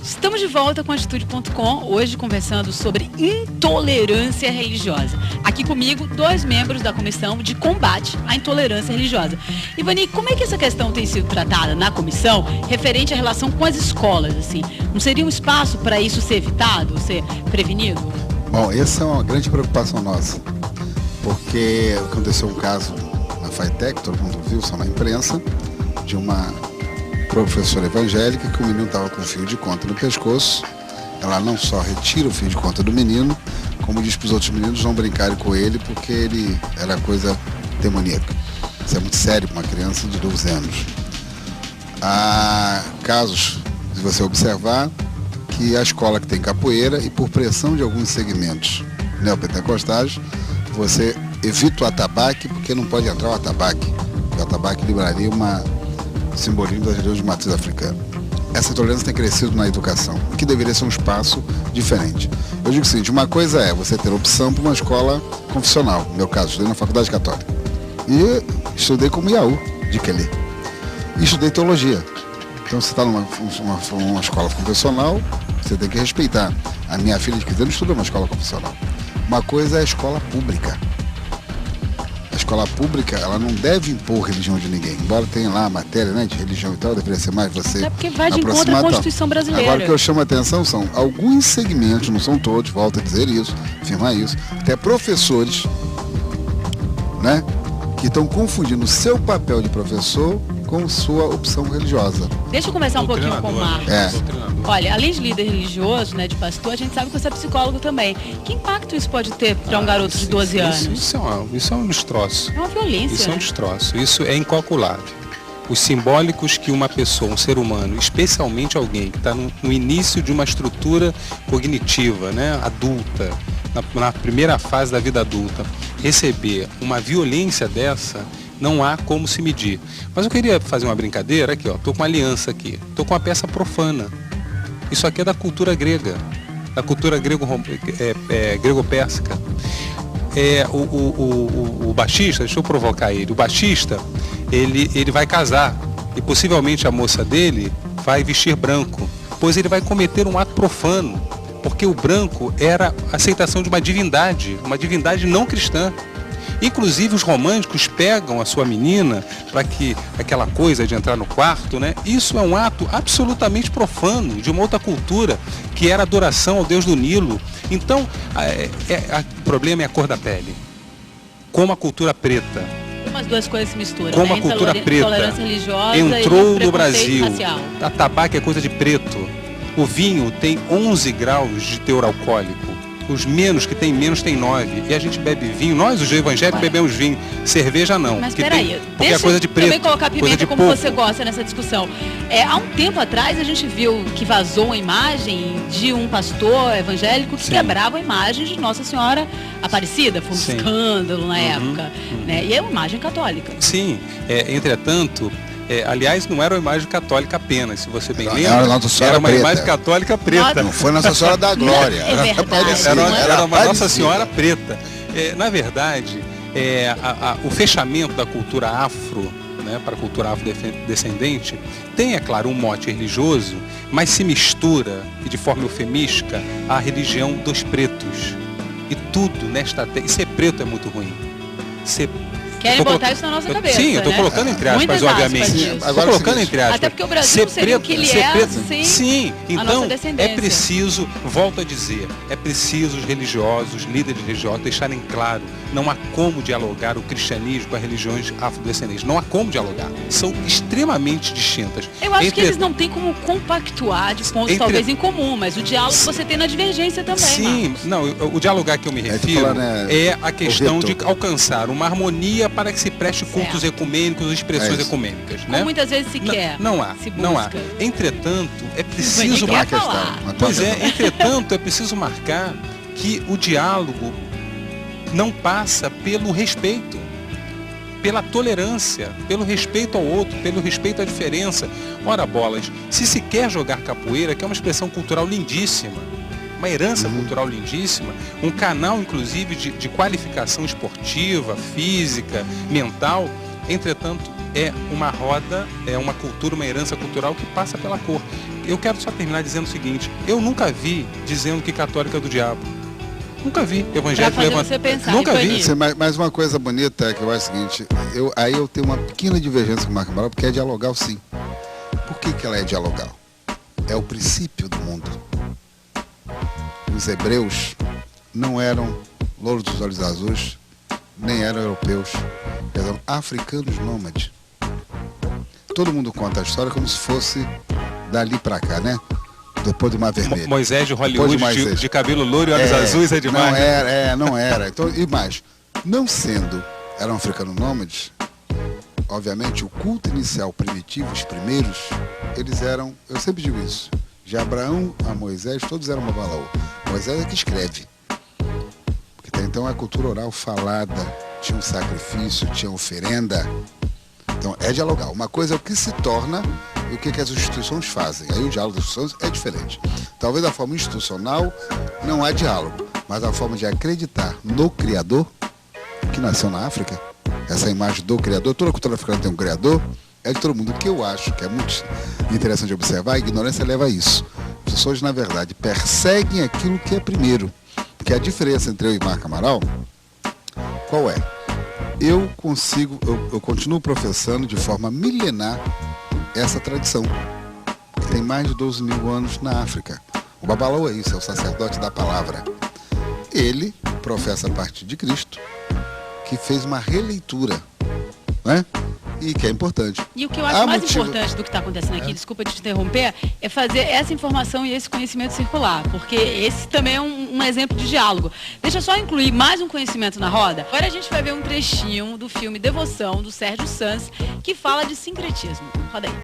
Estamos de volta com a Atitude.com, hoje conversando sobre intolerância religiosa. Aqui comigo, 2 membros da Comissão de Combate à Intolerância Religiosa. Ivani, como é que essa questão tem sido tratada na comissão, referente à relação com as escolas, assim? Não seria um espaço para isso ser evitado, ser prevenido? Bom, essa é uma grande preocupação nossa, porque aconteceu um caso na FATEC, todo mundo viu, só na imprensa, de uma professora evangélica que o menino estava com fio de conta no pescoço. Ela não só retira o fio de conta do menino, como diz para os outros meninos não brincarem com ele porque ele era coisa demoníaca. Isso é muito sério para uma criança de 12 anos. Há casos, se você observar, que a escola que tem capoeira e por pressão de alguns segmentos neopentecostais, você evita o atabaque porque não pode entrar o atabaque. O atabaque livraria simbolismo das religiões de matriz africana. Essa intolerância tem crescido na educação, que deveria ser um espaço diferente. Eu digo o seguinte, uma coisa é você ter opção para uma escola confessional. No meu caso, estudei na Faculdade Católica. E estudei como Iaú, de Kelly. E estudei teologia. Então, você está numa escola confessional, você tem que respeitar. A minha filha de 15 anos estuda numa escola confessional. Uma coisa é a escola pública. A escola pública, ela não deve impor religião de ninguém. Embora tenha lá a matéria, né, de religião e tal, deveria ser mais você. É porque vai de encontro à Constituição brasileira. Agora, o que eu chamo a atenção são alguns segmentos, não são todos, volto a dizer isso, afirmar isso, até professores, né, que estão confundindo o seu papel de professor com sua opção religiosa. Deixa eu conversar um pouquinho com o Marcos. Olha, além de líder religioso, né, de pastor, a gente sabe que você é psicólogo também. Que impacto isso pode ter para um garoto de 12 anos? Isso é um destroço. É uma violência. Isso é um destroço. Isso é incalculável. Os simbólicos que uma pessoa, um ser humano, especialmente alguém que está no início de uma estrutura cognitiva, né, adulta, na primeira fase da vida adulta, receber uma violência dessa, não há como se medir. Mas eu queria fazer uma brincadeira aqui, ó. Tô com uma aliança aqui. Tô com uma peça profana. Isso aqui é da cultura grega. Da cultura grego-persa. O baixista, deixa eu provocar ele. O baixista, ele vai casar. E possivelmente a moça dele vai vestir branco. Pois ele vai cometer um ato profano. Porque o branco era a aceitação de uma divindade não cristã. Inclusive os românticos pegam a sua menina para que aquela coisa de entrar no quarto, né? Isso é um ato absolutamente profano de uma outra cultura que era adoração ao Deus do Nilo. Então, o problema é a cor da pele. Como a cultura preta. Como as duas coisas se misturam. Como né? a cultura preta entrou no Brasil. Racial. A tabaco é coisa de preto. O vinho tem 11 graus de teor alcoólico. Os menos que tem menos tem 9. E a gente bebe vinho. Nós, os evangélicos, bebemos vinho. Cerveja não. Mas peraí, porque é coisa de preto. Também colocar pimenta como pouco. Você gosta nessa discussão. Há um tempo atrás a gente viu que vazou uma imagem de um pastor evangélico que quebrava a imagem de Nossa Senhora Aparecida. Foi um escândalo na época. Né? E é uma imagem católica. Sim. Entretanto, aliás, não era uma imagem católica apenas, se você bem lembra. Era uma imagem católica preta. Não foi Nossa Senhora da Glória. Era uma Nossa Senhora preta. Na verdade, o fechamento da cultura afro, né, para a cultura afrodescendente, tem, é claro, um mote religioso, mas se mistura, e de forma eufemística, à religião dos pretos. E tudo nesta terra. E ser preto é muito ruim. Querem botar isso na nossa cabeça. Sim, eu estou colocando entre aspas, obviamente. Estou colocando entre aspas. Até porque o Brasil seria o que ele é sem sim, então a nossa descendência. É preciso, volto a dizer, é preciso os religiosos, líderes religiosos, deixarem claro, não há como dialogar o cristianismo com as religiões afrodescendentes. Não há como dialogar. São extremamente distintas. Eu acho que eles não têm como compactuar de pontos talvez em comum, mas o diálogo você tem na divergência também. Sim, Marcos. não, o dialogar que eu me refiro é a questão de alcançar uma harmonia para que se preste cultos ecumênicos, expressões ecumênicas, né? Como muitas vezes se quer. Não há. Entretanto, é preciso marcar. Pois é, entretanto, é preciso marcar que o diálogo não passa pelo respeito, pela tolerância, pelo respeito ao outro, pelo respeito à diferença. Ora bolas, se se quer jogar capoeira, que é uma expressão cultural lindíssima, uma herança cultural lindíssima, um canal inclusive de qualificação esportiva, física, mental, entretanto, é uma roda, é uma cultura, uma herança cultural que passa pela cor. Eu quero só terminar dizendo o seguinte, eu nunca vi dizendo que católico é do diabo. Nunca vi evangélico levantando. Nunca vi. Mas uma coisa bonita é que eu acho o seguinte, aí eu tenho uma pequena divergência com o Marco Amaral, porque é dialogal sim. Por que ela é dialogal? É o princípio do mundo. Os hebreus não eram louros dos olhos azuis, nem eram europeus, eram africanos nômades. Todo mundo conta a história como se fosse dali pra cá, né? Depois do Mar Vermelho. Moisés de Hollywood, de cabelo louro e olhos azuis é demais. Não era. Então, e mais, não sendo, eram africanos nômades, obviamente o culto inicial primitivo, os primeiros, eles eram, eu sempre digo isso, de Abraão a Moisés, todos eram babalaô. Moisés é que escreve. Porque até então a cultura oral falada, tinha um sacrifício, tinha oferenda. Então é dialogar. Uma coisa é o que se torna e o que as instituições fazem. Aí o diálogo das instituições é diferente. Talvez da forma institucional não há diálogo, mas a forma de acreditar no Criador, que nasceu na África, essa imagem do Criador, toda a cultura africana tem um Criador, é de todo mundo. O que eu acho que é muito interessante observar, a ignorância leva a isso. As pessoas, na verdade, perseguem aquilo que é primeiro. Porque a diferença entre eu e Marco Amaral, qual é? Eu continuo professando de forma milenar essa tradição, que tem mais de 12 mil anos na África. O babalaô é isso, é o sacerdote da palavra. Ele professa a partir de Cristo, que fez uma releitura, né? E que é importante. E o que eu acho mais importante do que está acontecendo aqui, desculpa te interromper, é fazer essa informação e esse conhecimento circular, porque esse também é um exemplo de diálogo. Deixa eu só incluir mais um conhecimento na roda. Agora a gente vai ver um trechinho do filme Devoção, do Sérgio Sanz, que fala de sincretismo. Roda aí.